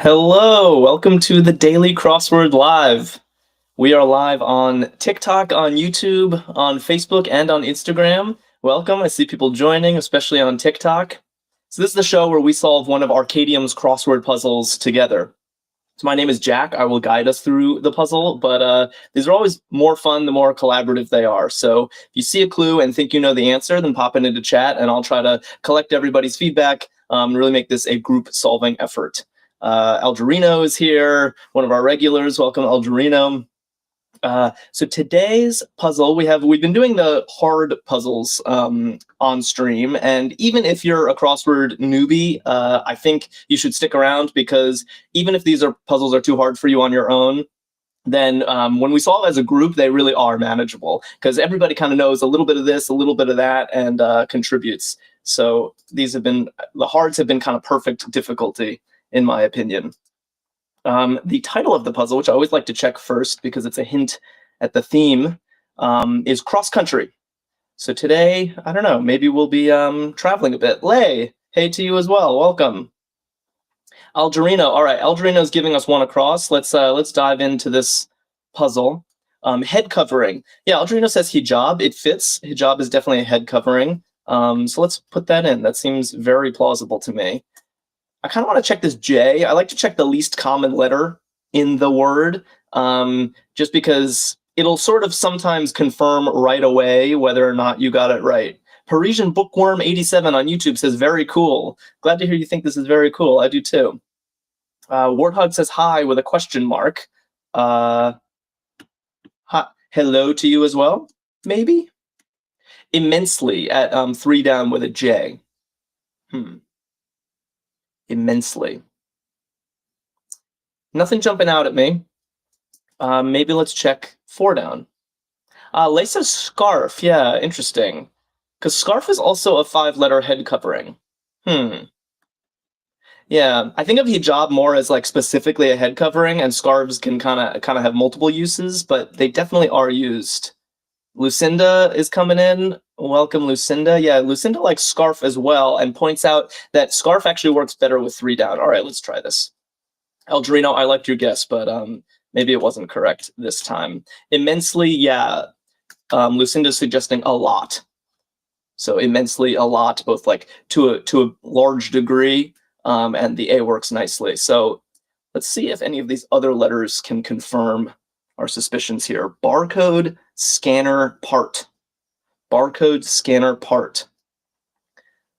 Hello, welcome to the Daily Crossword Live. We are live on TikTok, on YouTube, on Facebook, and on Instagram. Welcome, I see people joining, especially on TikTok. So this is the show where we solve one of Arkadium's crossword puzzles together. So my name is Jack. I will guide us through the puzzle, but these are always more fun the more collaborative they are. So if you see a clue and think you know the answer, then pop it into chat, and I'll try to collect everybody's feedback and really make this a group solving effort. Algerino is here, one of our regulars. Welcome, Algerino. So today's puzzle, we've been doing the hard puzzles on stream, and even if you're a crossword newbie, I think you should stick around, because even if these puzzles are too hard for you on your own, then when we solve as a group, they really are manageable, because everybody kind of knows a little bit of this, a little bit of that, and contributes. So the hards have been kind of perfect difficulty, in my opinion. The title of the puzzle, which I always like to check first because it's a hint at the theme, is cross country. So today, I don't know, maybe we'll be traveling a bit. Lay, hey to you as well. Welcome. Algerino, all right. Algerino's giving us one across. Let's dive into this puzzle. Head covering. Yeah, Algerino says hijab. It fits. Hijab is definitely a head covering. So let's put that in. That seems very plausible to me. I kind of want to check this J. I like to check the least common letter in the word, just because it'll sort of sometimes confirm right away whether or not you got it right. Parisian Bookworm 87 on YouTube says, very cool. Glad to hear you think this is very cool. I do too. Warthog says hi with a question mark. Hi, hello to you as well, maybe? Immensely at 3 down with a J. Immensely. Nothing jumping out at me. Maybe let's check 4 down. Lay says scarf. Yeah, interesting. Because scarf is also a 5-letter head covering. Yeah, I think of hijab more as like specifically a head covering, and scarves can kind of have multiple uses, but they definitely are used. Lucinda is coming in. Welcome, Lucinda. Yeah, Lucinda likes scarf as well and points out that scarf actually works better with 3 down. All right, let's try this. Algerino, I liked your guess, but maybe it wasn't correct this time. Immensely, yeah. Lucinda's suggesting a lot. So immensely, a lot, both like to a large degree, and the A works nicely. So let's see if any of these other letters can confirm our suspicions here. Barcode scanner part. Barcode scanner part.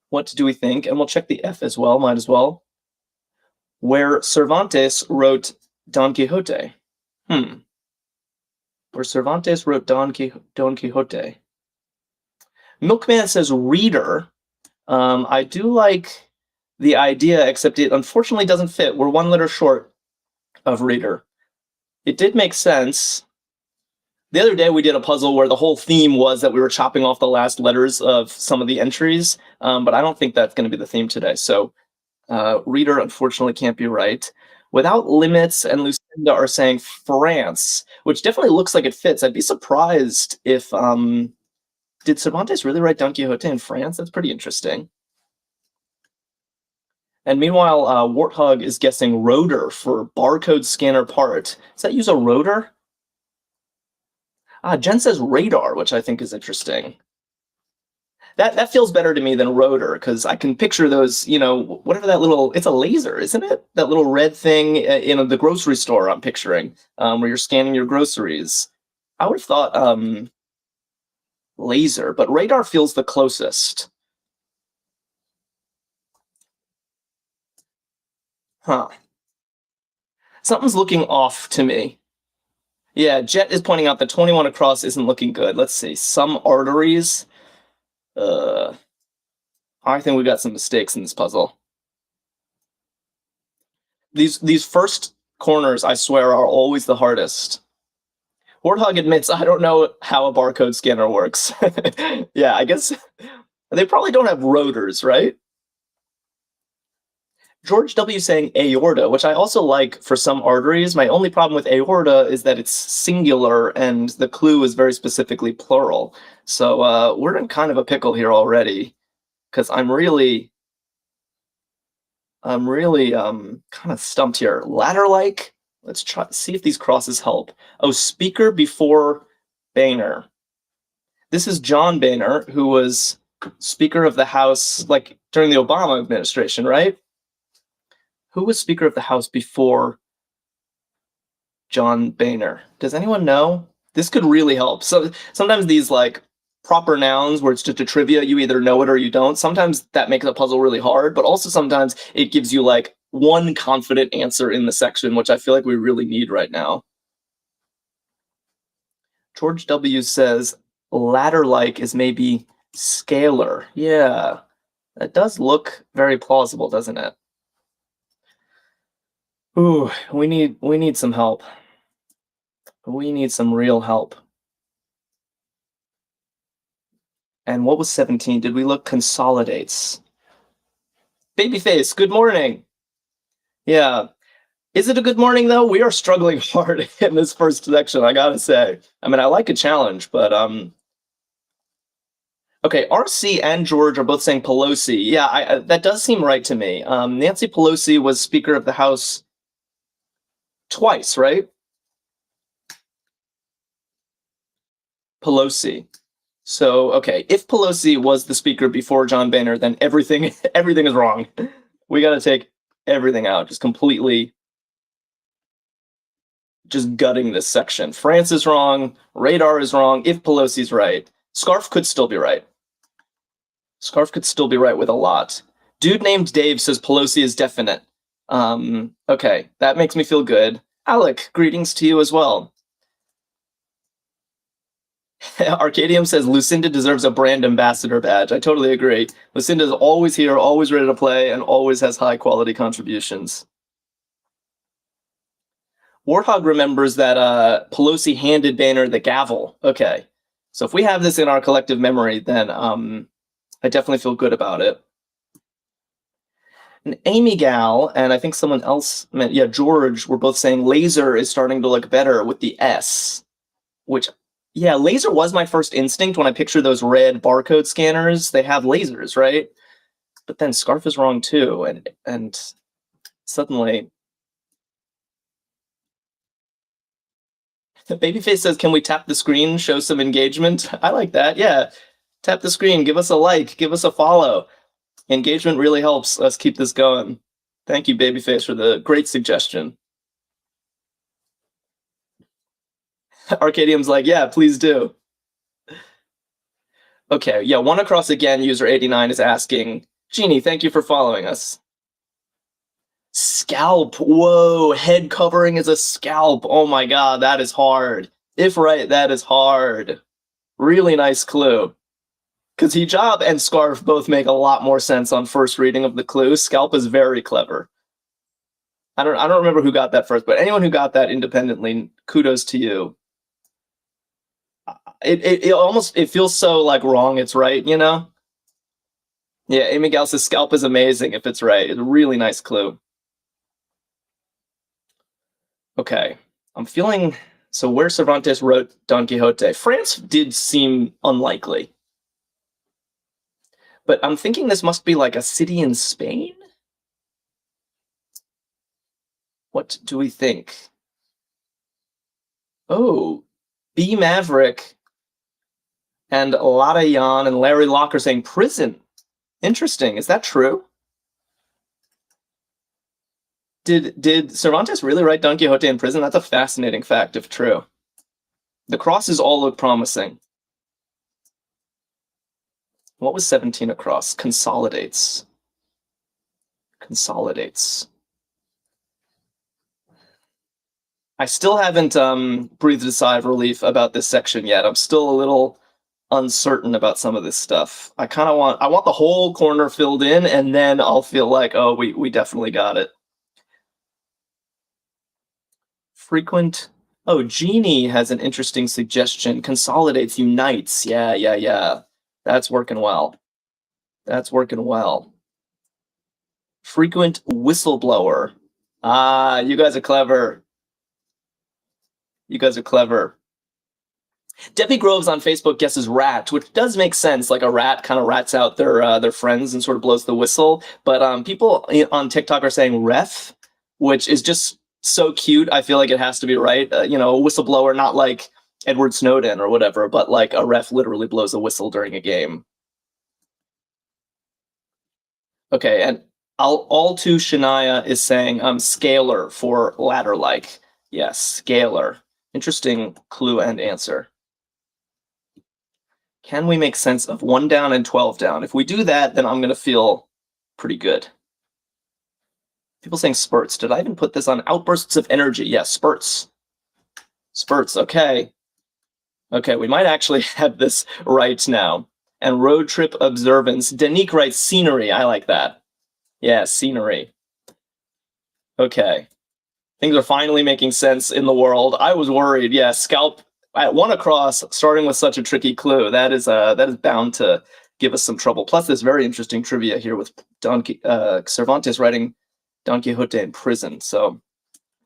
What do we think? And we'll check the F as well, might as well. Where Cervantes wrote Don Quixote. Where Cervantes wrote Don Quixote. Milkman says reader. I do like the idea, except it unfortunately doesn't fit. We're 1 letter short of reader. It did make sense. The other day we did a puzzle where the whole theme was that we were chopping off the last letters of some of the entries, but I don't think that's going to be the theme today. So reader unfortunately can't be right. Without limits and Lucinda are saying France, which definitely looks like it fits. I'd be surprised if did Cervantes really write Don Quixote in France? That's pretty interesting. And meanwhile, Warthog is guessing rotor for barcode scanner part. Does that use a rotor? Jen says radar, which I think is interesting. That feels better to me than rotor, because I can picture those, whatever that little, it's a laser, isn't it? That little red thing in the grocery store I'm picturing, where you're scanning your groceries. I would have thought laser, but radar feels the closest. Something's looking off to me. Yeah, Jet is pointing out that 21 across isn't looking good. Let's see. Some arteries. I think we got some mistakes in this puzzle. These first corners, I swear, are always the hardest. Warthog admits, I don't know how a barcode scanner works. Yeah, I guess they probably don't have rotors, right? George W. saying aorta, which I also like for some arteries. My only problem with aorta is that it's singular and the clue is very specifically plural. So we're in kind of a pickle here already, because I'm really I'm really kind of stumped here. Ladder-like? Let's try see if these crosses help. Oh, speaker before Boehner. This is John Boehner, who was Speaker of the House, like during the Obama administration, right? Who was Speaker of the House before John Boehner? Does anyone know? This could really help. So sometimes these like proper nouns where it's just a trivia, you either know it or you don't. Sometimes that makes a puzzle really hard, but also sometimes it gives you like one confident answer in the section, which I feel like we really need right now. George W. says ladder-like is maybe scalar. Yeah, that does look very plausible, doesn't it? Ooh, we need some help. We need some real help. And what was 17? Did we look consolidates? Babyface, good morning. Yeah. Is it a good morning though? We are struggling hard in this first section, I gotta say. I mean, I like a challenge, but okay, RC and George are both saying Pelosi. Yeah, that does seem right to me. Nancy Pelosi was Speaker of the House twice, right? Pelosi. So, okay, if Pelosi was the speaker before John Boehner, then everything everything is wrong. We got to take everything out, just completely just gutting this section. France is wrong, radar is wrong, if Pelosi's right. Scarf could still be right. Scarf could still be right with a lot. Dude named Dave says Pelosi is definite. Okay, that makes me feel good. Alec, greetings to you as well. Arkadium says Lucinda deserves a brand ambassador badge. I totally agree. Lucinda's always here, always ready to play, and always has high quality contributions. Warthog remembers that Pelosi handed Boehner the gavel. Okay, so if we have this in our collective memory, then I definitely feel good about it. And Amy Gal, and I think someone else meant, yeah, George, were both saying laser is starting to look better with the S, which, yeah, laser was my first instinct when I picture those red barcode scanners. They have lasers, right? But then Scarf is wrong too, and suddenly Babyface says, "Can we tap the screen, show some engagement?" I like that. Yeah, tap the screen, give us a like, give us a follow. Engagement really helps us keep this going. Thank you, Babyface, for the great suggestion. Arkadium's like, yeah, please do. Okay, yeah, one across again, user 89 is asking, Jeannie, thank you for following us. Scalp, whoa, head covering is a scalp. Oh my god, that is hard. If right, that is hard. Really nice clue. Because hijab and scarf both make a lot more sense on first reading of the clue. Scalp is very clever. I don't remember who got that first, but anyone who got that independently, kudos to you. It almost it feels so like wrong it's right, you know? Yeah, Amy Gal says scalp is amazing if it's right. It's a really nice clue. Okay. I'm feeling so where Cervantes wrote Don Quixote. France did seem unlikely. But I'm thinking this must be like a city in Spain? What do we think? Oh, B Maverick and Lada Yan and Larry Locke are saying prison. Interesting. Is that true? Did Cervantes really write Don Quixote in prison? That's a fascinating fact, if true. The crosses all look promising. What was 17 across? Consolidates. Consolidates. I still haven't breathed a sigh of relief about this section yet. I'm still a little uncertain about some of this stuff. I want the whole corner filled in, and then I'll feel like, oh, we definitely got it. Frequent. Oh, Jeannie has an interesting suggestion. Consolidates, unites. Yeah. That's working well. That's working well. Frequent whistleblower. Ah, you guys are clever. You guys are clever. Debbie Groves on Facebook guesses rat, which does make sense. Like a rat kind of rats out their friends and sort of blows the whistle. But people on TikTok are saying ref, which is just so cute. I feel like it has to be right. A whistleblower, not like Edward Snowden or whatever, but like a ref literally blows a whistle during a game. Okay, and all too Shania is saying scalar for ladder-like. Yes, scalar. Interesting clue and answer. Can we make sense of 1 down and 12 down? If we do that, then I'm going to feel pretty good. People saying spurts. Did I even put this on? Outbursts of energy. Yes, spurts. Spurts, okay. Okay, we might actually have this right now. And road trip observance. Danique writes scenery. I like that. Yeah, scenery. Okay. Things are finally making sense in the world. I was worried. Yeah, scalp at 1 across, starting with such a tricky clue. That is bound to give us some trouble. Plus, there's very interesting trivia here with Cervantes writing Don Quixote in prison.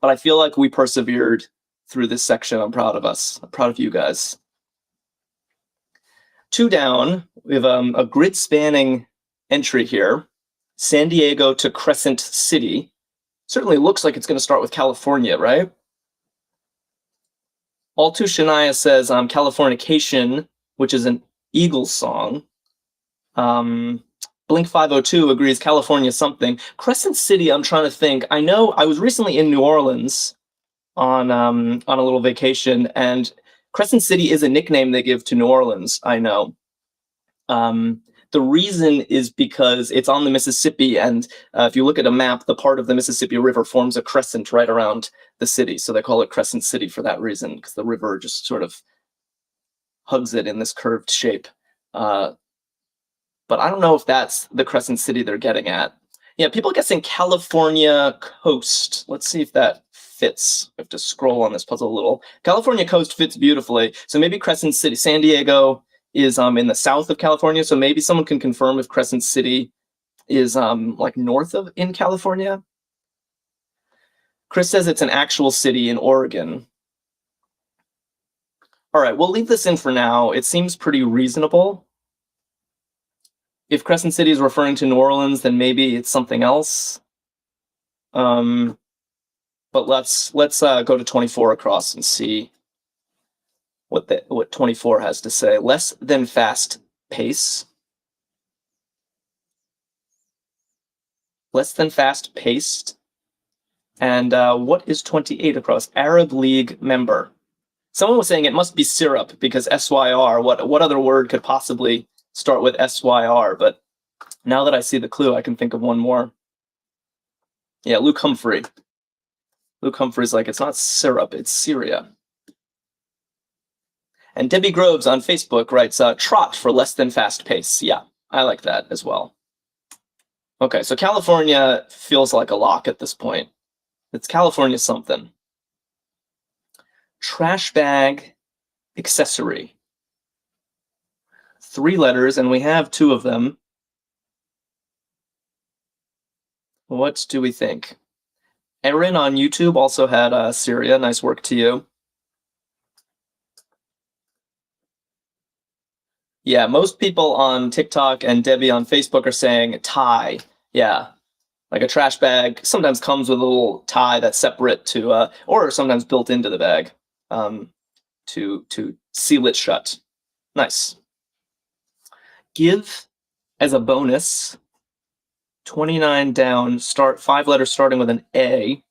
But I feel like we persevered through this section. I'm proud of us. I'm proud of you guys. 2 down. We have a grid-spanning entry here. San Diego to Crescent City. Certainly looks like it's going to start with California, right? All too Shania says Californication, which is an Eagles song. Blink 502 agrees California something. Crescent City, I'm trying to think. I know I was recently in New Orleans on a little vacation, and Crescent City is a nickname they give to New Orleans, I know. The reason is because it's on the Mississippi, and if you look at a map, the part of the Mississippi River forms a crescent right around the city, so they call it Crescent City for that reason, because the river just sort of hugs it in this curved shape. But I don't know if that's the Crescent City they're getting at. Yeah, people guessing California coast. Let's see if that fits. I have to scroll on this puzzle a little. California coast fits beautifully, so maybe Crescent City. San Diego is in the south of California, so maybe someone can confirm if Crescent City is like north of in California. Chris says it's an actual city in Oregon. All right, we'll leave this in for now. It seems pretty reasonable. If Crescent City is referring to New Orleans, then maybe it's something else. But let's go to 24 across and see what 24 has to say. Less than fast pace. Less than fast paced. And what is 28 across? Arab League member. Someone was saying it must be syrup because SYR. What other word could possibly start with SYR? But now that I see the clue, I can think of one more. Yeah, Luke Humphrey. Luke Humphrey's like, it's not syrup, it's Syria. And Debbie Groves on Facebook writes, trot for less than fast pace. Yeah, I like that as well. Okay, so California feels like a lock at this point. It's California something. Trash bag accessory. 3 letters, and we have 2 of them. What do we think? Erin on YouTube also had Syria. Nice work to you. Yeah, most people on TikTok and Debbie on Facebook are saying tie. Yeah, like a trash bag sometimes comes with a little tie that's separate to, or sometimes built into the bag to seal it shut. Nice. Give as a bonus. 29 down. Start 5 letters starting with an A.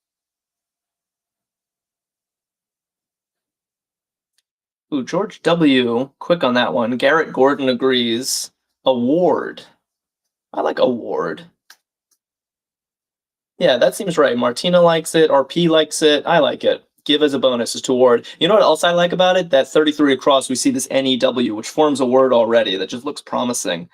Ooh, George W. Quick on that one. Garrett Gordon agrees. Award. I like award. Yeah, that seems right. Martina likes it. RP likes it. I like it. Give as a bonus is to award. You know what else I like about it? That 33 across, we see this NEW, which forms a word already that just looks promising.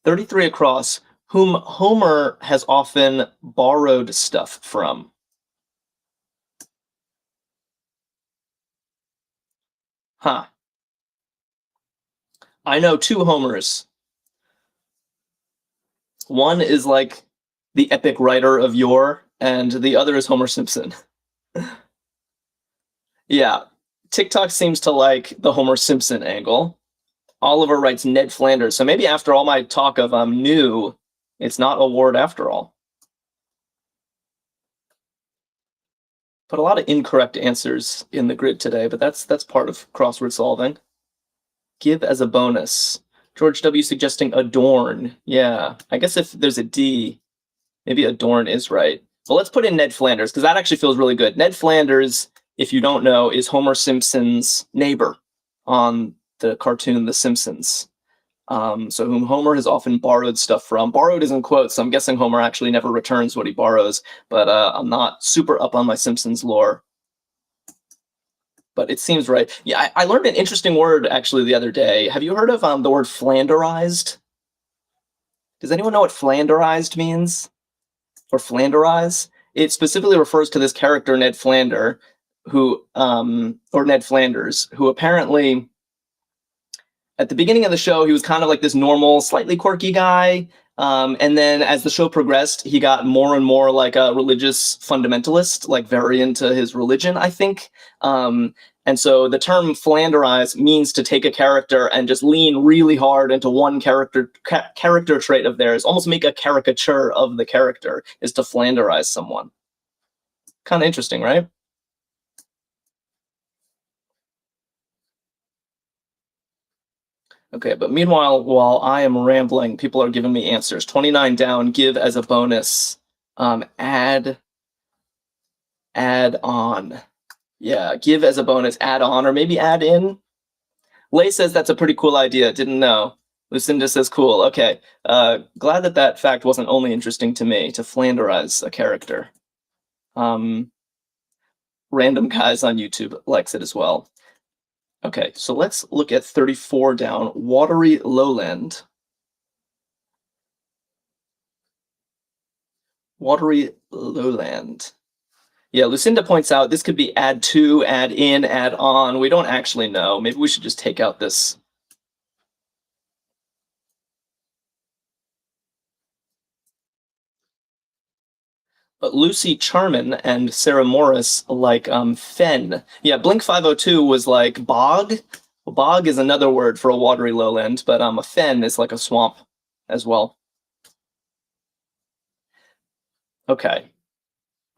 33 across, whom Homer has often borrowed stuff from. Huh. I know 2 Homers. One is like the epic writer of yore, and the other is Homer Simpson. Yeah. TikTok seems to like the Homer Simpson angle. Oliver writes Ned Flanders. So maybe after all my talk of new, it's not a word after all. Put a lot of incorrect answers in the grid today, but that's part of crossword solving. Give as a bonus. George W. suggesting adorn. Yeah, I guess if there's a D, maybe adorn is right. Well, let's put in Ned Flanders, because that actually feels really good. Ned Flanders, if you don't know, is Homer Simpson's neighbor on the cartoon The Simpsons. So whom Homer has often borrowed stuff from. Borrowed is in quotes, so I'm guessing Homer actually never returns what he borrows, but I'm not super up on my Simpsons lore. But it seems right. Yeah, I learned an interesting word actually the other day. Have you heard of the word Flanderized? Does anyone know what Flanderized means? Or Flanderize? It specifically refers to this character, Ned Flander, or Ned Flanders, who apparently at the beginning of the show, he was kind of like this normal, slightly quirky guy. And then as the show progressed, he got more and more like a religious fundamentalist, like very into his religion, I think. And so the term Flanderize means to take a character and just lean really hard into one character trait of theirs, almost make a caricature of the character, is to Flanderize someone. Kind of interesting, right? Okay, but meanwhile, while I am rambling, people are giving me answers. 29 down, give as a bonus. Add on. Yeah, give as a bonus, add on, or maybe add in. Lay says that's a pretty cool idea. Didn't know. Lucinda says cool. Okay. Glad that fact wasn't only interesting to me, to Flanderize a character. Random guys on YouTube likes it as well. Okay, so let's look at 34 down, watery lowland. Watery lowland. Yeah, Lucinda points out this could be add to, add in, add on. We don't actually know. Maybe we should just take out this. But Lucy Charman and Sarah Morris like fen. Yeah, Blink 502 was like bog. Bog is another word for a watery lowland, but a fen is like a swamp as well. Okay.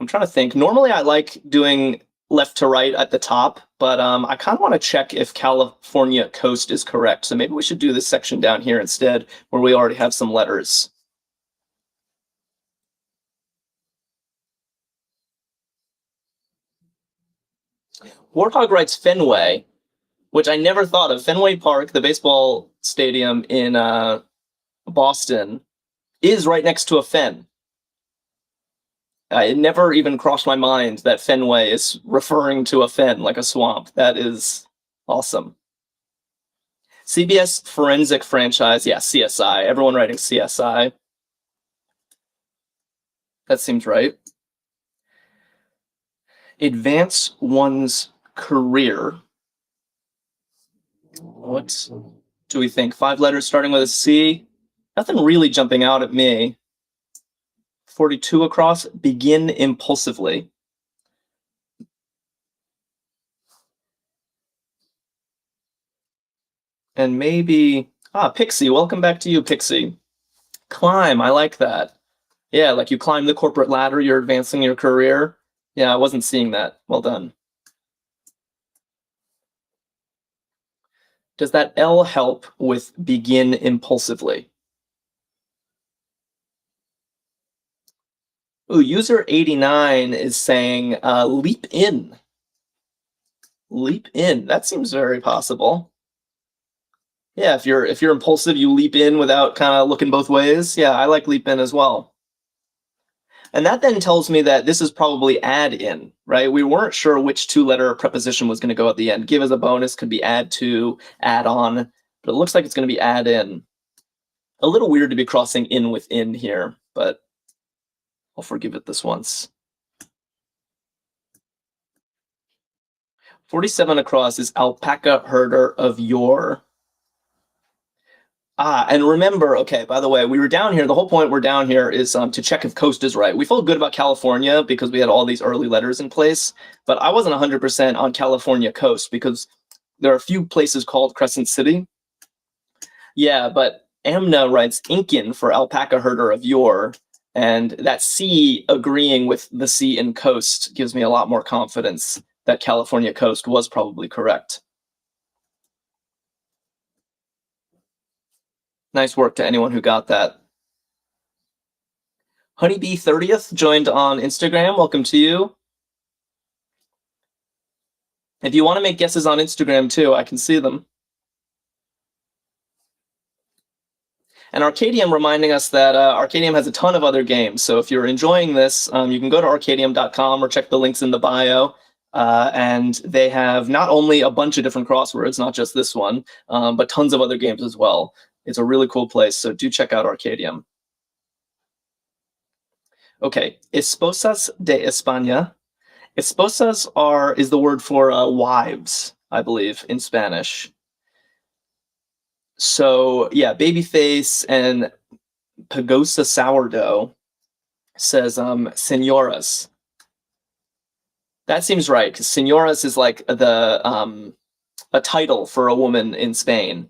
I'm trying to think. Normally I like doing left to right at the top, but I kind of want to check if California coast is correct. So maybe we should do this section down here instead, where we already have some letters. Warthog writes Fenway, which I never thought of. Fenway Park, the baseball stadium in Boston, is right next to a fen. It never even crossed my mind that Fenway is referring to a fen, like a swamp. That is awesome. CBS Forensic Franchise, yeah, CSI. Everyone writing CSI. That seems right. Advance one's career. What do we think? 5 letters starting with a C? Nothing really jumping out at me. 42 across, begin impulsively. And maybe, Pixie, welcome back to you, Pixie. Climb, I like that. Yeah, like you climb the corporate ladder, you're advancing your career. Yeah, I wasn't seeing that. Well done. Does that L help with begin impulsively? Ooh, user 89 is saying leap in. Leap in. That seems very possible. Yeah, if you're impulsive, you leap in without kind of looking both ways. Yeah, I like leap in as well. And that then tells me that this is probably add in, right? We weren't sure which 2-letter preposition was going to go at the end. Give as a bonus could be add to, add on, but it looks like it's going to be add in. A little weird to be crossing in with in here, but I'll forgive it this once. 47 across is alpaca herder of yore. And remember, okay, by the way, we were down here. The whole point we're down here is to check if coast is right. We felt good about California because we had all these early letters in place, but I wasn't 100% on California coast because there are a few places called Crescent City. Yeah, but Amna writes Incan for alpaca herder of yore, and that C agreeing with the C in coast gives me a lot more confidence that California coast was probably correct. Nice work to anyone who got that. Honeybee 30th joined on Instagram. Welcome to you. If you want to make guesses on Instagram too, I can see them. And Arkadium reminding us that Arkadium has a ton of other games. So if you're enjoying this, you can go to Arkadium.com or check the links in the bio. And they have not only a bunch of different crosswords, not just this one, but tons of other games as well. It's a really cool place, so do check out Arkadium. Okay, esposas de España. Esposas is the word for wives, I believe, in Spanish. So yeah, Babyface and Pagosa Sourdough says senoras. That seems right, because senoras is like a title for a woman in Spain.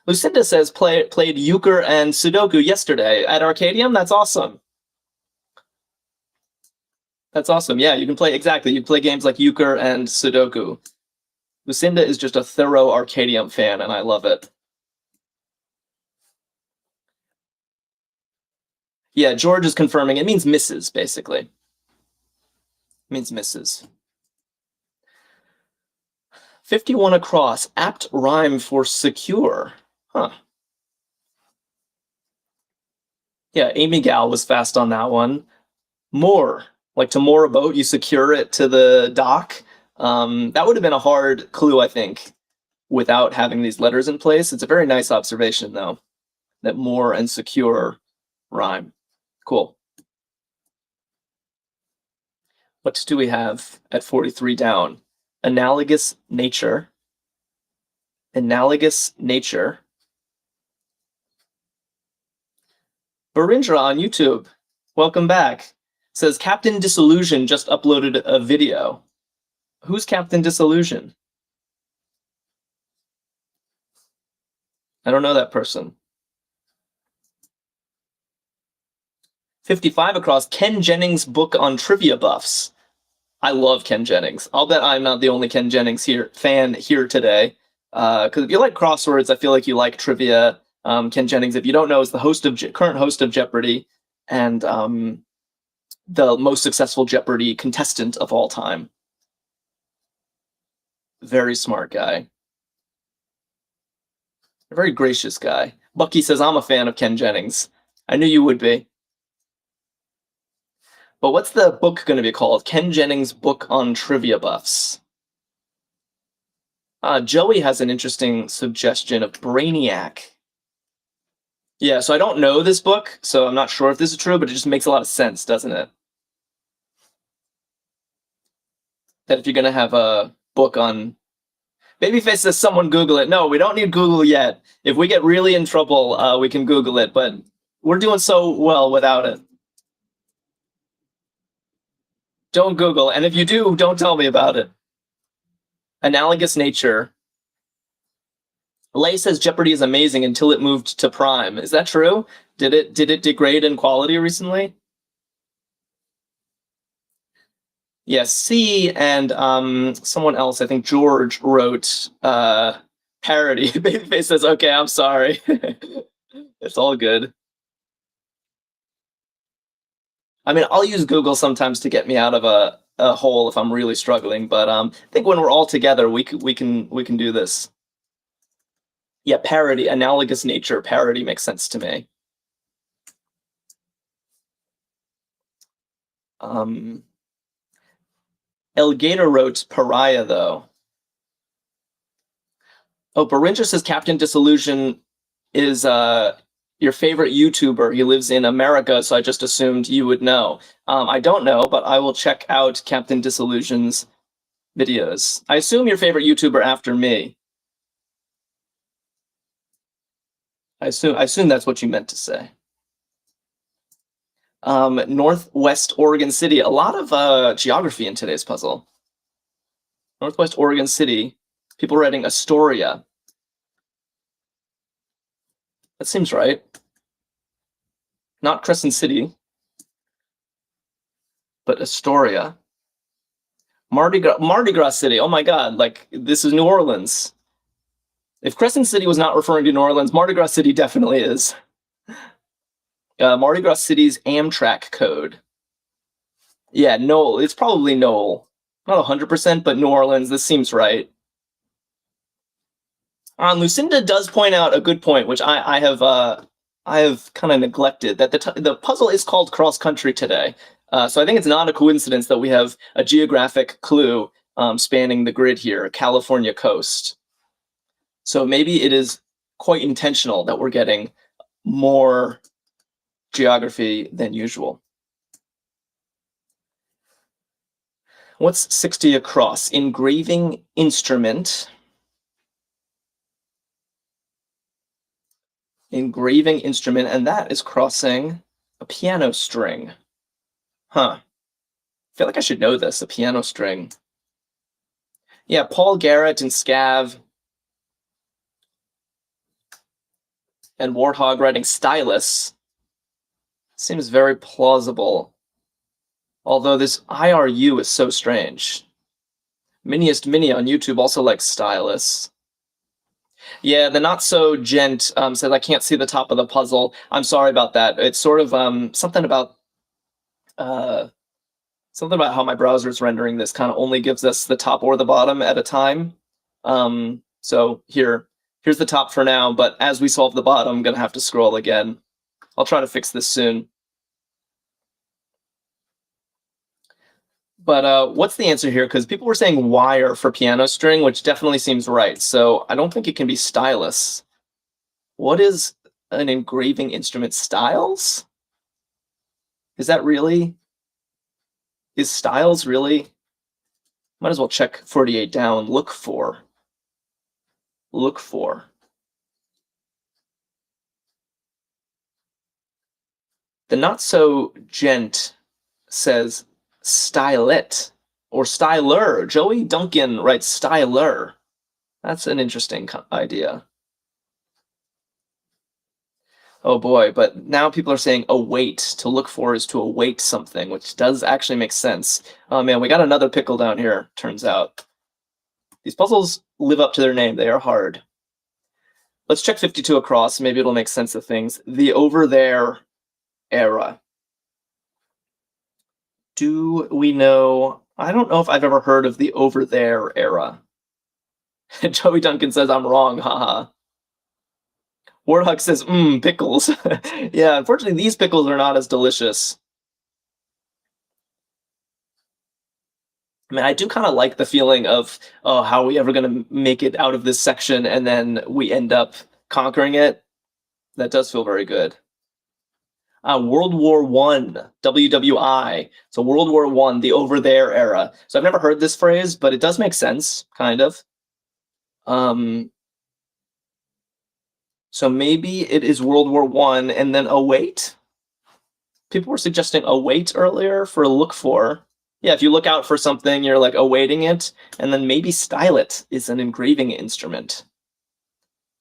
Lucinda says played euchre and Sudoku yesterday at Arkadium. That's awesome. That's awesome. Yeah, you can play exactly. You can play games like euchre and Sudoku. Lucinda is just a thorough Arkadium fan, and I love it. Yeah, George is confirming. It means Mrs., basically. It means Mrs. 51 across. Apt rhyme for secure. Huh. Yeah, Amy Gal was fast on that one. Moor. Like to moor a boat, you secure it to the dock. That would have been a hard clue, I think, without having these letters in place. It's a very nice observation, though, that moor and secure rhyme. Cool. What do we have at 43 down? Analogous nature. Analogous nature. Barindra on YouTube, welcome back. Says Captain Disillusion just uploaded a video. Who's Captain Disillusion? I don't know that person. 55 across. Ken Jennings' book on trivia buffs. I love Ken Jennings. I'll bet I'm not the only Ken Jennings fan here today. Because if you like crosswords, I feel like you like trivia. Ken Jennings, if you don't know, is the current host of Jeopardy and the most successful Jeopardy contestant of all time. Very smart guy. A very gracious guy. Bucky says, I'm a fan of Ken Jennings. I knew you would be. But what's the book going to be called? Ken Jennings' book on trivia buffs. Joey has an interesting suggestion of Brainiac. Yeah, so I don't know this book, so I'm not sure if this is true, but it just makes a lot of sense, doesn't it? That if you're going to have a book on... Babyface says someone Google it. No, we don't need Google yet. If we get really in trouble, we can Google it, but we're doing so well without it. Don't Google, and if you do, don't tell me about it. Analogous nature. Lay says Jeopardy is amazing until it moved to Prime. Is that true? Did it degrade in quality recently? Yes, C and someone else, I think George, wrote parody. Babyface says, okay, I'm sorry. It's all good. I mean, I'll use Google sometimes to get me out of a hole if I'm really struggling, but I think when we're all together, we can do this. Yeah, parody, analogous nature, parody makes sense to me. Elgator wrote pariah, though. Oh, Berinja says Captain Disillusion is your favorite YouTuber. He lives in America, so I just assumed you would know. I don't know, but I will check out Captain Disillusion's videos. I assume your favorite YouTuber after me. I assume that's what you meant to say. Northwest Oregon City. A lot of geography in today's puzzle. Northwest Oregon City. People writing Astoria. That seems right. Not Crescent City, but Astoria. Mardi Gras City. Oh my God! Like this is New Orleans. If Crescent City was not referring to New Orleans, Mardi Gras City definitely is. Mardi Gras City's Amtrak code. Yeah, Knoll. It's probably Knoll. Not 100%, but New Orleans. This seems right. Lucinda does point out a good point, which I have kind of neglected, that the puzzle is called Cross Country today. So I think it's not a coincidence that we have a geographic clue spanning the grid here, California coast. So maybe it is quite intentional that we're getting more geography than usual. What's 60 across? Engraving instrument. Engraving instrument, and that is crossing a piano string. Huh. I feel like I should know this, a piano string. Yeah, Paul Garrett and Scav and Warthog writing stylus. Seems very plausible. Although this IRU is so strange. Miniest Mini on YouTube also likes stylus. Yeah, the not so gent said I can't see the top of the puzzle. I'm sorry about that. It's sort of something about how my browser is rendering this kind of only gives us the top or the bottom at a time. So here's the top for now, but as we solve the bottom, I'm gonna have to scroll again. I'll try to fix this soon. But what's the answer here? Because people were saying wire for piano string, which definitely seems right. So I don't think it can be stylus. What is an engraving instrument? Styles? Is that really? Is styles really? Might as well check 48 down. Look for. Look for. The not so gent says stylet or styler. Joey Duncan writes styler. That's an interesting idea. Oh boy, but now people are saying await. To look for is to await something, which does actually make sense. Oh man, we got another pickle down here, turns out. These puzzles live up to their name. They are hard. Let's check 52 across. Maybe it'll make sense of things. The over there era. Do we know? I don't know if I've ever heard of the over there era. Joey Duncan says I'm wrong, haha. Warhawk says, pickles. Yeah, unfortunately, these pickles are not as delicious. I mean, I do kind of like the feeling of, oh, how are we ever going to make it out of this section and then we end up conquering it? That does feel very good. World War I, WWI. So World War I, the over there era. So I've never heard this phrase, but it does make sense, kind of. So maybe it is World War I and then await? People were suggesting await earlier for look for. Yeah, if you look out for something, you're like awaiting it, and then maybe stylet is an engraving instrument.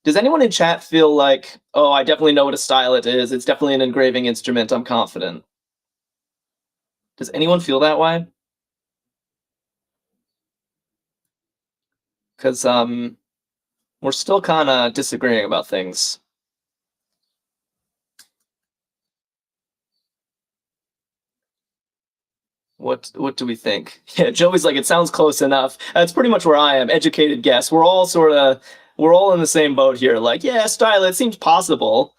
Does anyone in chat feel like, oh, I definitely know what a stylet is. It's definitely an engraving instrument. I'm confident. Does anyone feel that way? Because we're still kind of disagreeing about things. What do we think? Yeah, Joey's like, it sounds close enough. That's pretty much where I am. Educated guess. We're all in the same boat here. Like, yeah, stylet seems possible.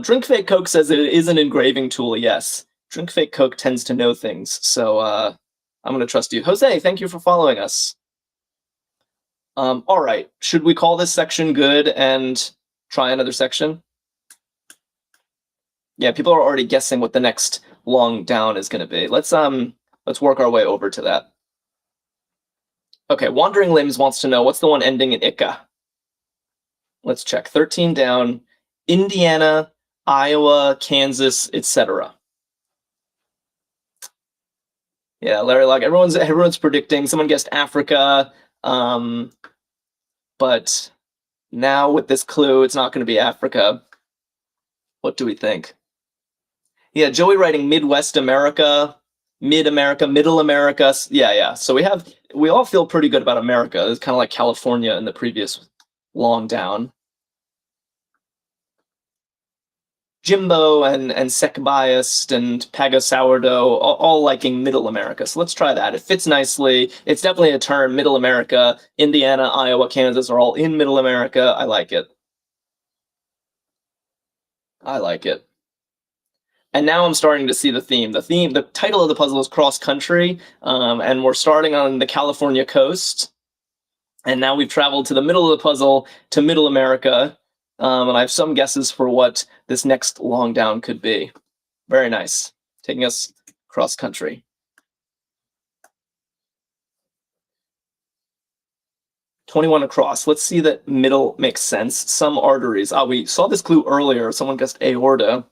Drink Fake Coke says it is an engraving tool. Yes, Drink Fake Coke tends to know things. So I'm going to trust you. Jose, thank you for following us. All right, should we call this section good and try another section? Yeah, people are already guessing what the next long down is going to be. Let's work our way over to that. Okay, Wandering Limbs wants to know what's the one ending in Ika. Let's check. 13 down. Indiana, Iowa, Kansas, etc. Yeah, Larry Locke. Everyone's predicting. Someone guessed Africa, but now with this clue, it's not going to be Africa. What do we think? Yeah, Joey writing Midwest America, Mid America, Middle America. Yeah. So we all feel pretty good about America. It's kind of like California in the previous long down. Jimbo and Sec Biased and Paga Sourdough, all liking Middle America. So let's try that. It fits nicely. It's definitely a term, Middle America. Indiana, Iowa, Kansas are all in Middle America. I like it. I like it. And now I'm starting to see the theme. The title of the puzzle is Cross Country, and we're starting on the California coast. And now we've traveled to the middle of the puzzle to Middle America. And I have some guesses for what this next long down could be. Very nice. Taking us cross country. 21 across. Let's see that middle makes sense. Some arteries. We saw this clue earlier. Someone guessed aorta.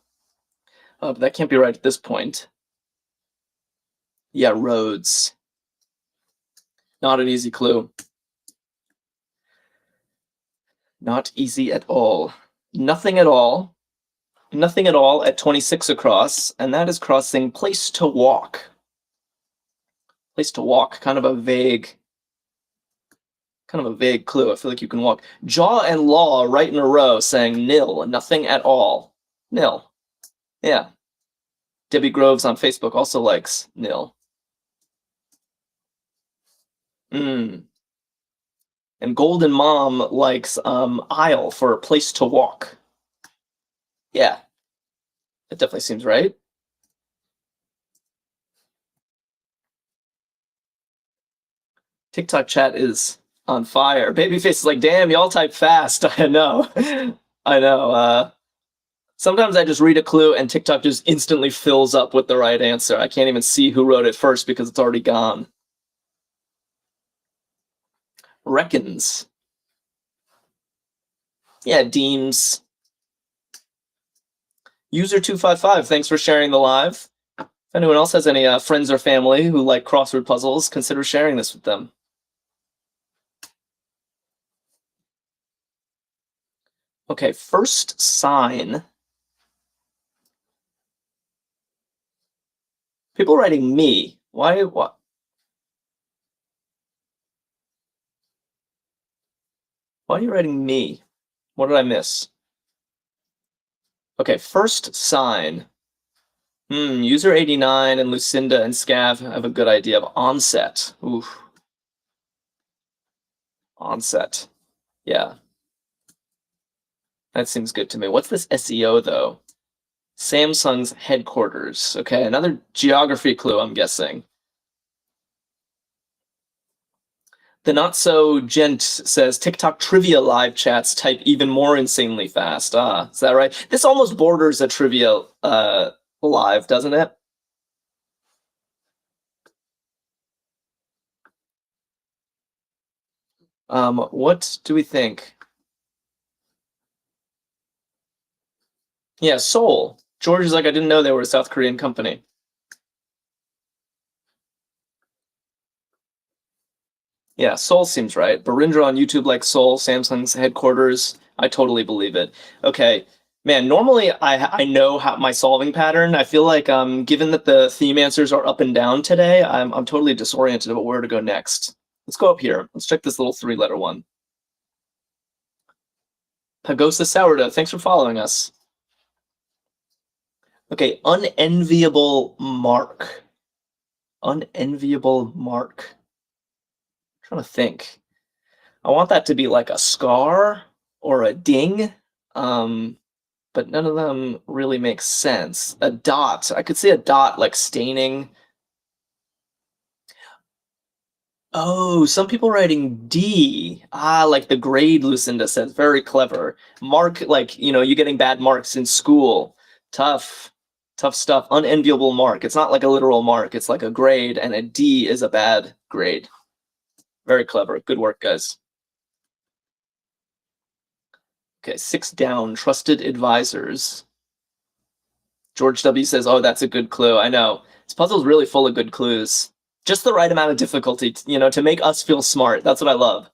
But that can't be right at this point. Yeah, roads. Not an easy clue. Not easy at all. Nothing at all. Nothing at all at 26 across, and that is crossing place to walk. Place to walk, kind of a vague clue. I feel like you can walk. Jaw and law right in a row saying nil, nothing at all. Nil. Yeah. Debbie Groves on Facebook also likes nil. And Golden Mom likes aisle for a place to walk. Yeah. It definitely seems right. TikTok chat is on fire. Babyface is like, damn, y'all type fast. I know. I know. Sometimes I just read a clue and TikTok just instantly fills up with the right answer. I can't even see who wrote it first because it's already gone. Reckons. Yeah, deems. User255, thanks for sharing the live. If anyone else has any friends or family who like crossword puzzles, consider sharing this with them. Okay, first sign. People writing me. Why? What? Why are you writing me? What did I miss? Okay, first sign. User 89 and Lucinda and Scav have a good idea of onset. Oof. Onset. Yeah. That seems good to me. What's this SEO, though? Samsung's headquarters. Okay, another geography clue, I'm guessing. The Not So Gent says TikTok trivia live chats type even more insanely fast. Is that right? This almost borders a trivia live, doesn't it? What do we think? Yeah, Seoul. George is like, I didn't know they were a South Korean company. Yeah, Seoul seems right. Barindra on YouTube likes Seoul, Samsung's headquarters. I totally believe it. Okay, man, normally I know how my solving pattern. I feel like given that the theme answers are up and down today, I'm totally disoriented about where to go next. Let's go up here. Let's check this little 3-letter one. Pagosa Sourdough, thanks for following us. Okay, unenviable mark. Unenviable mark. I'm trying to think. I want that to be like a scar or a ding, but none of them really make sense. A dot. I could see a dot like staining. Oh, some people writing D. Like the grade Lucinda says. Very clever. Mark, like, you getting bad marks in school. Tough stuff. Unenviable mark. It's not like a literal mark. It's like a grade, and a D is a bad grade. Very clever. Good work, guys. Okay, 6 down, trusted advisors. George W. says, oh, that's a good clue. I know. This puzzle's really full of good clues. Just the right amount of difficulty, to make us feel smart. That's what I love.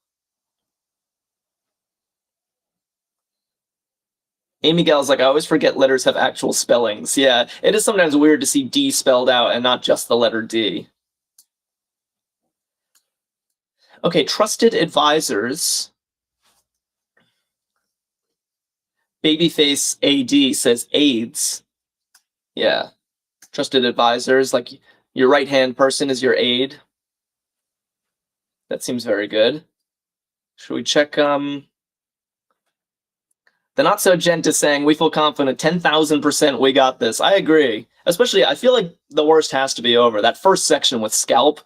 Amy Gell's like, I always forget letters have actual spellings. Yeah, it is sometimes weird to see D spelled out and not just the letter D. Okay, trusted advisors. Babyface AD says AIDS. Yeah. Trusted advisors, like your right-hand person is your aide. That seems very good. Should we check, the Not So Gent is saying, we feel confident, 10,000% we got this. I agree. Especially, I feel like the worst has to be over. That first section with Scalp,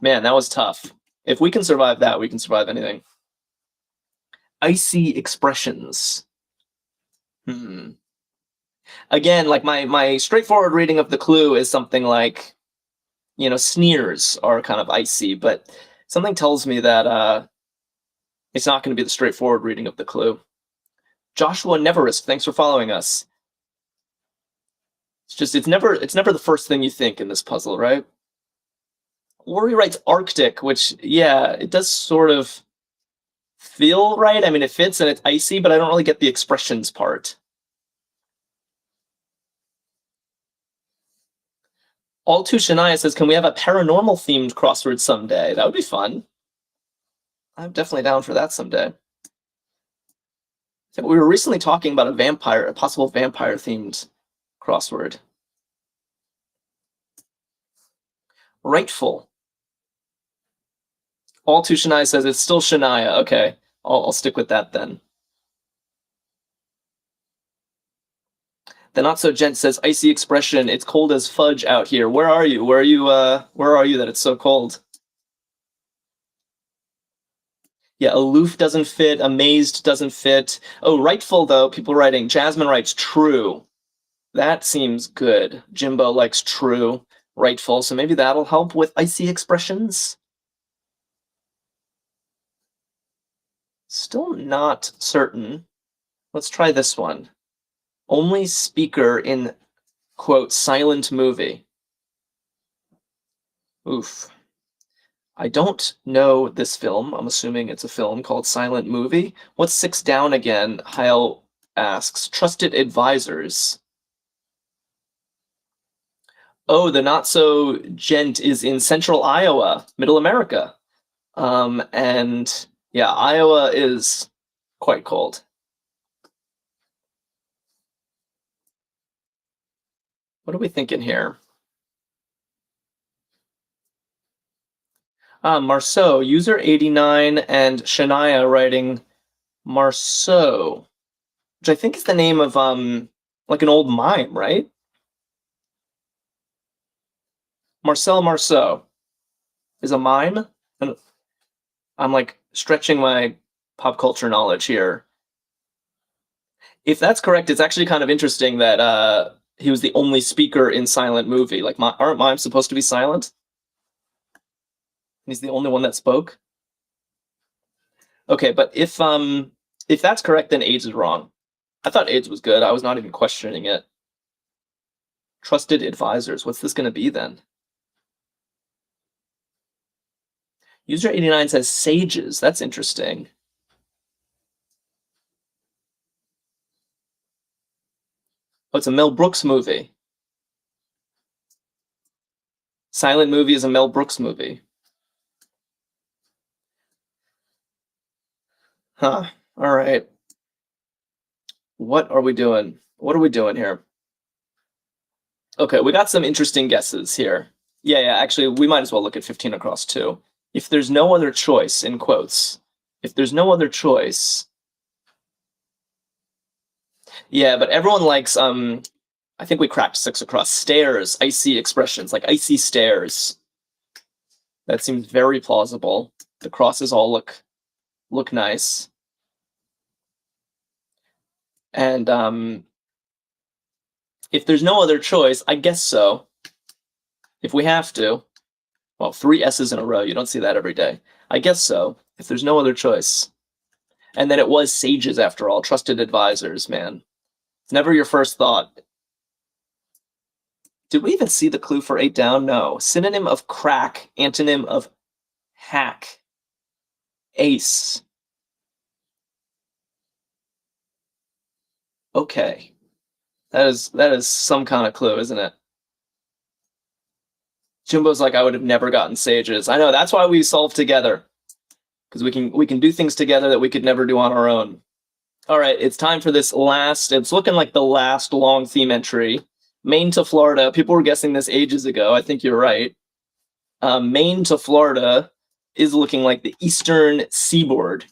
man, that was tough. If we can survive that, we can survive anything. Icy expressions. Again, like my straightforward reading of the clue is something like, sneers are kind of icy, but something tells me that it's not going to be the straightforward reading of the clue. Joshua Neverist, thanks for following us. It's never the first thing you think in this puzzle, right? Lori writes Arctic, which, yeah, it does sort of feel right. I mean, it fits and it's icy, but I don't really get the expressions part. All Too Shania says, can we have a paranormal themed crossword someday? That would be fun. I'm definitely down for that someday. So we were recently talking about a possible vampire themed crossword. Rightful. All Too Shania says it's still Shania. Okay, I'll stick with that then. The Not So Gent says, icy expression, it's cold as fudge out here. Where are you? Where are you that it's so cold? Yeah, aloof doesn't fit, amazed doesn't fit. Oh, rightful, though, people writing. Jasmine writes true. That seems good. Jimbo likes true, rightful, so maybe that'll help with icy expressions? Still not certain. Let's try this one. Only speaker in, quote, silent movie. Oof. I don't know this film. I'm assuming it's a film called Silent Movie. What's 6 down again? Heil asks. Trusted advisors. Oh, the Not So Gent is in central Iowa, middle America. And yeah, Iowa is quite cold. What are we thinking here? Marceau, user 89 and Shania writing Marceau, which I think is the name of like an old mime, right? Marcel Marceau is a mime. And I'm like stretching my pop culture knowledge here. If that's correct, it's actually kind of interesting that he was the only speaker in Silent Movie. Like, aren't mimes supposed to be silent? He's the only one that spoke. Okay, but if that's correct, then AIDS is wrong. I thought AIDS was good. I was not even questioning it. Trusted advisors. What's this going to be then? User 89 says sages. That's interesting. Oh, it's a Mel Brooks movie. Silent Movie is a Mel Brooks movie. Huh. All right. What are we doing? What are we doing here? Okay, we got some interesting guesses here. Yeah, actually, we might as well look at 15 across too. If there's no other choice, in quotes, if there's no other choice. Yeah, but everyone likes, I think we cracked 6 across. Stairs, icy expressions, like icy stairs. That seems very plausible. The crosses all look nice. And if there's no other choice, I guess so. If we have to. Well, 3 S's in a row, you don't see that every day. I guess so, if there's no other choice. And then it was sages after all, trusted advisors, man. It's never your first thought. Did we even see the clue for 8 down? No. Synonym of crack, antonym of hack. Ace. Okay. That is some kind of clue, isn't it? Jumbo's like, I would have never gotten sages. I know, that's why we solve together. Because we can do things together that we could never do on our own. All right, it's time for this last, it's looking like the last long theme entry. Maine to Florida. People were guessing this ages ago. I think you're right. Maine to Florida is looking like the eastern seaboard.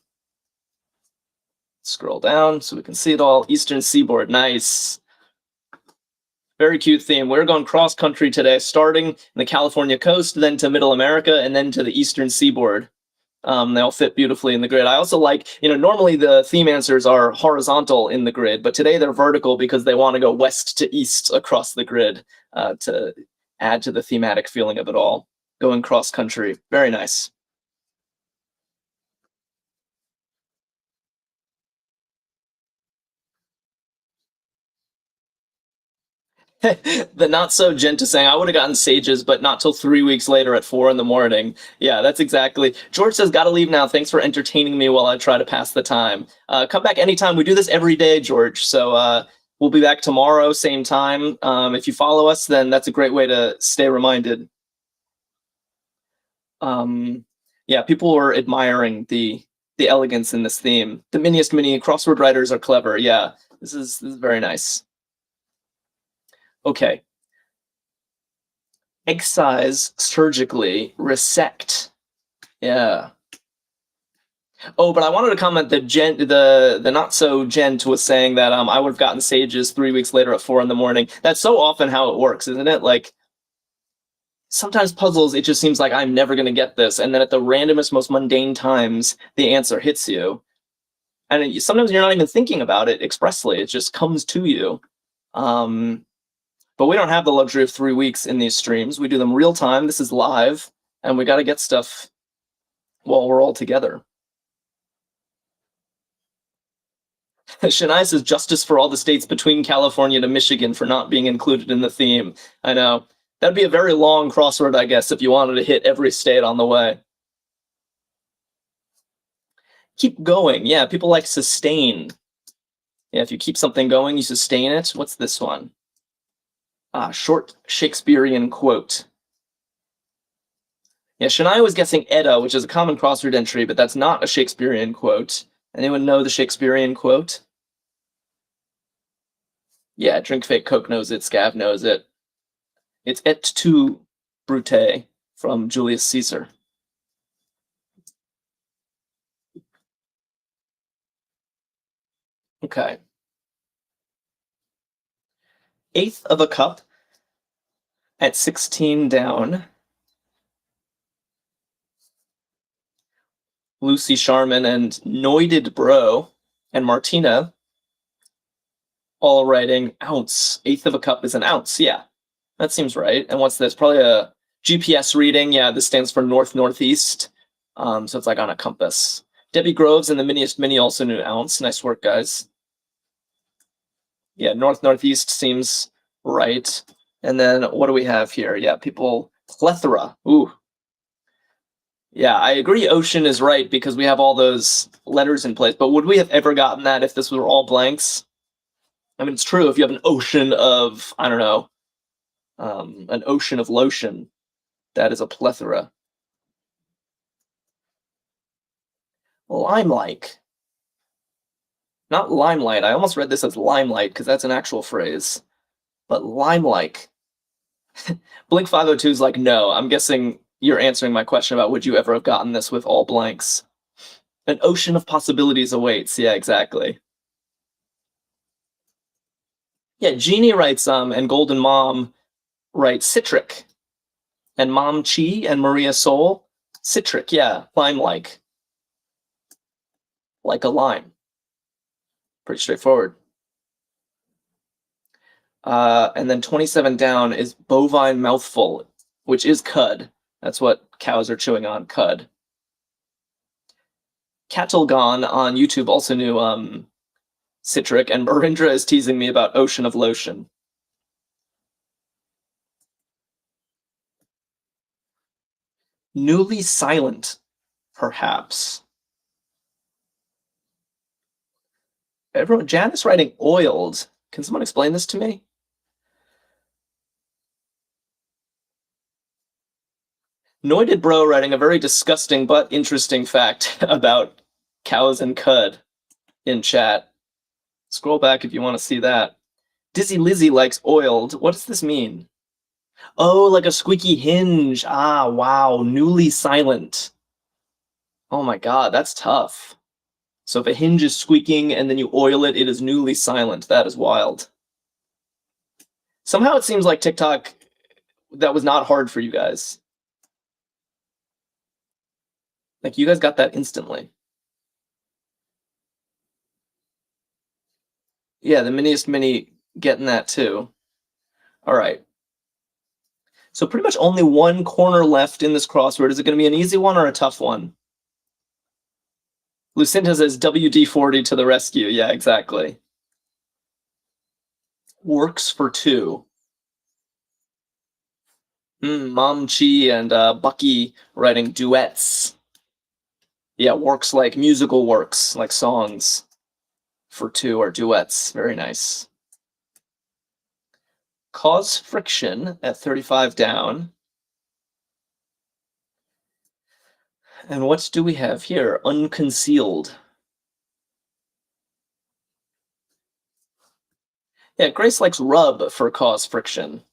Scroll down so we can see it all. Eastern seaboard. Nice. Very cute theme. We're going cross-country today, starting in the California coast, then to Middle America, and then to the eastern seaboard. They all fit beautifully in the grid. I also like, normally the theme answers are horizontal in the grid, but today they're vertical because they want to go west to east across the grid to add to the thematic feeling of it all. Going cross-country. Very nice. The not so gentle saying, I would have gotten sages, but not till 3 weeks later at 4 in the morning. Yeah, that's exactly. George says, gotta leave now. Thanks for entertaining me while I try to pass the time. Come back anytime. We do this every day, George. So we'll be back tomorrow, same time. If you follow us, then that's a great way to stay reminded. Yeah, people are admiring the elegance in this theme. The miniest mini crossword writers are clever. Yeah, this is very nice. Okay. Excise, surgically, resect. Yeah. Oh, but I wanted to comment that the not so gent was saying that I would have gotten sages 3 weeks later at 4 in the morning. That's so often how it works, isn't it? Like sometimes puzzles, it just seems like I'm never going to get this, and then at the randomest, most mundane times, the answer hits you, and sometimes you're not even thinking about it expressly; it just comes to you. But we don't have the luxury of 3 weeks in these streams. We do them real time. This is live, and we got to get stuff while we're all together. Shania says justice for all the states between California to Michigan for not being included in the theme. I know. That'd be a very long crossword, I guess, if you wanted to hit every state on the way. Keep going. Yeah, people like sustain. Yeah, if you keep something going, you sustain it. What's this one? Short Shakespearean quote. Yeah, Shania was guessing Edda, which is a common crossword entry, but that's not a Shakespearean quote. Anyone know the Shakespearean quote? Yeah, Drink Fake Coke knows it, Scav knows it. It's Et tu, Brute, from Julius Caesar. Okay. Eighth of a cup at 16 down. Lucy Sharman and Noided Bro and Martina all writing ounce. Eighth of a cup is an ounce. Yeah, that seems right. And what's this? Probably a GPS reading. Yeah, this stands for north-northeast. So it's like on a compass. Debbie Groves and the Miniest Mini also knew ounce. Nice work, guys. Yeah, north-northeast seems right. And then what do we have here? Yeah, people, plethora. Ooh. Yeah, I agree ocean is right because we have all those letters in place. But would we have ever gotten that if this were all blanks? I mean, it's true. If you have an ocean of, I don't know, an ocean of lotion, that is a plethora. Limelight. Not limelight. I almost read this as limelight because that's an actual phrase. But limelight. Blink 502 is like, no. I'm guessing you're answering my question about would you ever have gotten this with all blanks. An ocean of possibilities awaits. Yeah, exactly. Yeah, Jeannie writes and Golden Mom writes citric. And Mom Chi and Maria Soul, citric, yeah, lime-like. Like a lime. Pretty straightforward. And then 27 down is bovine mouthful, which is cud. That's what cows are chewing on, cud. Kettlegon on YouTube also knew citric, and Marindra is teasing me about ocean of lotion. Newly silent, perhaps. Everyone, Janice writing oiled. Can someone explain this to me? Noided Bro writing a very disgusting but interesting fact about cows and cud in chat. Scroll back if you want to see that. Dizzy Lizzy likes oiled. What does this mean? Oh, like a squeaky hinge. Ah, wow. Newly silent. Oh my god, that's tough. So if a hinge is squeaking and then you oil it, it is newly silent. That is wild. Somehow it seems like TikTok, that was not hard for you guys. Like, you guys got that instantly. Yeah, the miniest mini getting that too. All right. So pretty much only one corner left in this crossword. Is it going to be an easy one or a tough one? Lucinda says WD-40 to the rescue. Yeah, exactly. Works for two. Mom Chi and Bucky writing duets. Yeah, works like musical works, like songs for two or duets. Very nice. Cause friction at 35 down. And what do we have here? Unconcealed. Yeah, Grace likes rub for cause friction.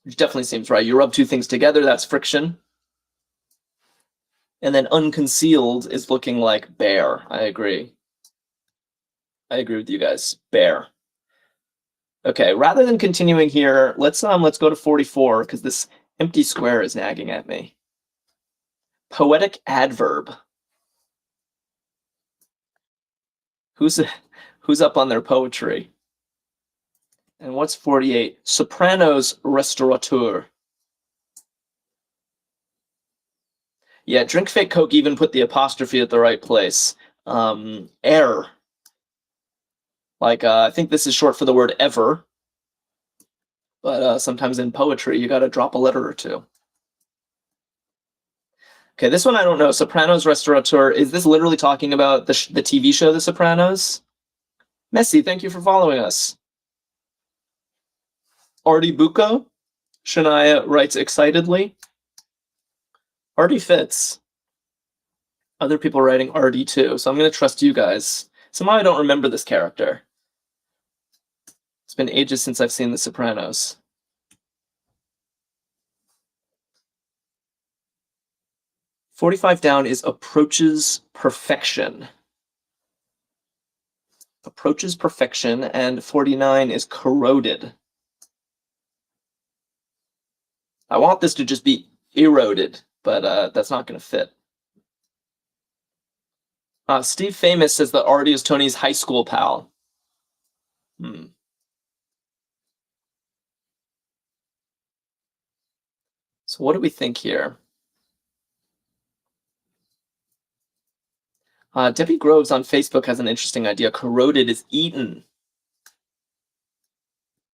Which definitely seems right. You rub two things together, that's friction. And then unconcealed is looking like bare. I agree. I agree with you guys. Bare. Okay, rather than continuing here, let's go to 44 because this empty square is nagging at me. Poetic adverb. Who's up on their poetry? And what's 48? Sopranos restaurateur. Yeah, Drink Fake Coke even put the apostrophe at the right place. Air. Like, I think this is short for the word ever. But sometimes in poetry, you got to drop a letter or two. Okay, this one I don't know. Sopranos restaurateur. Is this literally talking about the TV show The Sopranos? Messi, thank you for following us. Artie Bucco? Shania writes excitedly. Artie fits. Other people writing Artie too, so I'm going to trust you guys. Somehow I don't remember this character. It's been ages since I've seen The Sopranos. $45 down is approaches perfection. Approaches perfection, and 49 is corroded. I want this to just be eroded, but that's not going to fit. Steve Famous says that Artie is Tony's high school pal. So what do we think here? Debbie Groves on Facebook has an interesting idea. Corroded is eaten.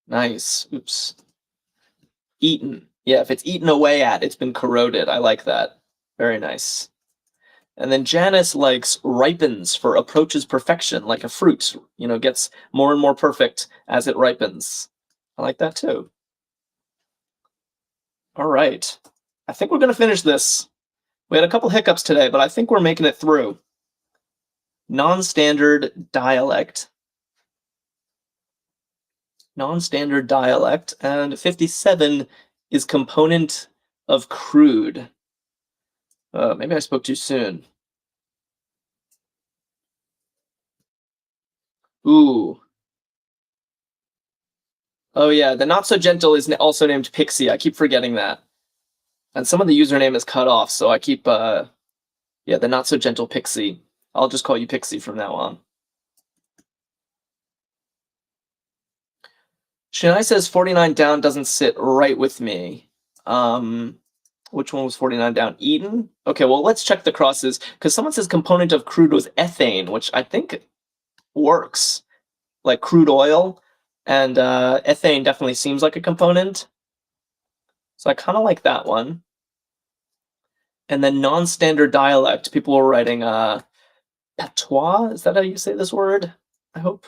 Nice. Oops. Eaten. Yeah, if it's eaten away at, it's been corroded. I like that. Very nice. And then Janice likes ripens for approaches perfection, like a fruit, gets more and more perfect as it ripens. I like that too. All right. I think we're going to finish this. We had a couple hiccups today, but I think we're making it through. Non-standard dialect. Non-standard dialect. And 57 is component of crude. Maybe I spoke too soon. Ooh. Oh yeah, the Not So Gentle is also named Pixie. I keep forgetting that. And some of the username is cut off, so I keep, yeah, the Not So Gentle Pixie. I'll just call you Pixie from now on. Shinai says 49 down doesn't sit right with me. Which one was 49 down? Eden? Okay, well, let's check the crosses, because someone says component of crude was ethane, which I think works. Like crude oil, and ethane definitely seems like a component. So I kind of like that one. And then non-standard dialect, people were writing patois. Is that how you say this word? I hope.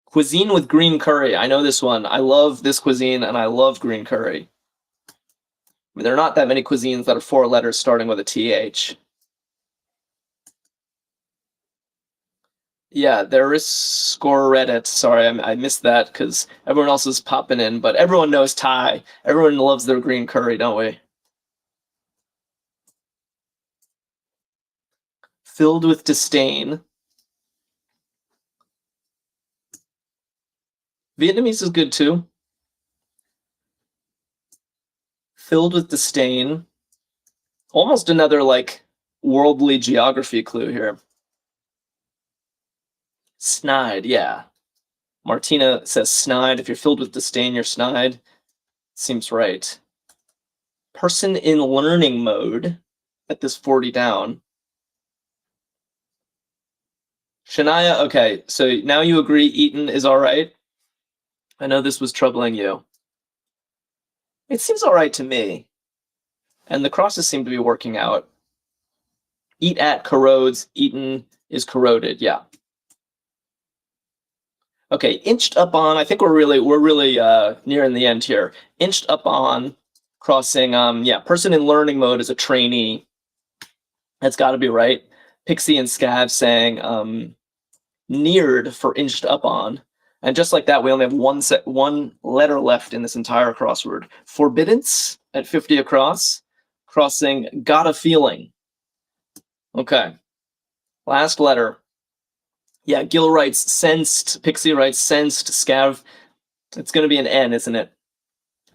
Cuisine with green curry. I know this one. I love this cuisine, and I love green curry. I mean, there are not that many cuisines that are 4 letters starting with a TH. Yeah, there is score Reddit. Sorry, I missed that because everyone else is popping in, but everyone knows Thai. Everyone loves their green curry, don't we? Filled with disdain. Vietnamese is good too. Filled with disdain. Almost another like worldly geography clue here. Snide, yeah. Martina says snide. If you're filled with disdain, you're snide. Seems right. Person in learning mode at this 40 down. Shania, okay, so now you agree Eaton is all right? I know this was troubling you. It seems all right to me. And the crosses seem to be working out. Eat at corrodes, eaten is corroded, yeah. Okay, inched up on, I think we're really nearing the end here. Inched up on, crossing, yeah, person in learning mode is a trainee. That's gotta be right. Pixie and Scav saying neared for inched up on. And just like that, we only have one letter left in this entire crossword. Forbiddance at 50 across, crossing got a feeling. Okay, last letter. Yeah, Gil writes sensed, Pixie writes sensed, Scav. It's gonna be an N, isn't it?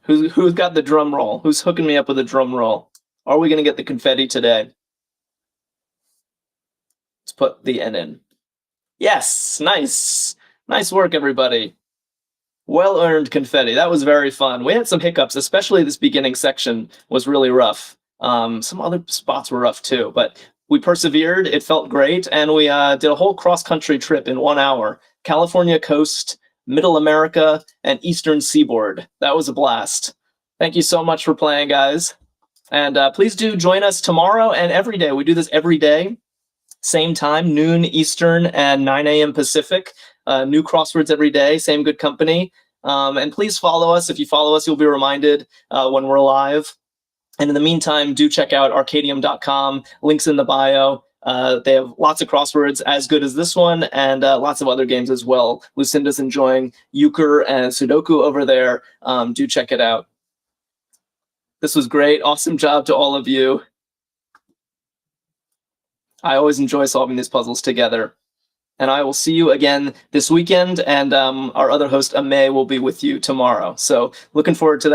Who's got the drum roll? Who's hooking me up with a drum roll? Are we gonna get the confetti today? Let's put the N in. Yes, nice. Nice work, everybody. Well-earned confetti. That was very fun. We had some hiccups, especially this beginning section was really rough. Some other spots were rough too, but we persevered. It felt great, and we did a whole cross-country trip in 1 hour. California coast, Middle America, and Eastern Seaboard. That was a blast. Thank you so much for playing, guys. And please do join us tomorrow and every day. We do this every day. Same time, noon Eastern and 9 a.m. Pacific. New crosswords every day, same good company. And please follow us. If you follow us, you'll be reminded when we're live. And in the meantime, do check out Arkadium.com. Links in the bio. They have lots of crosswords as good as this one, and lots of other games as well. Lucinda's enjoying Euchre and Sudoku over there. Do check it out. This was great. Awesome job to all of you. I always enjoy solving these puzzles together. And I will see you again this weekend, and our other host, Amay, will be with you tomorrow. So looking forward to that.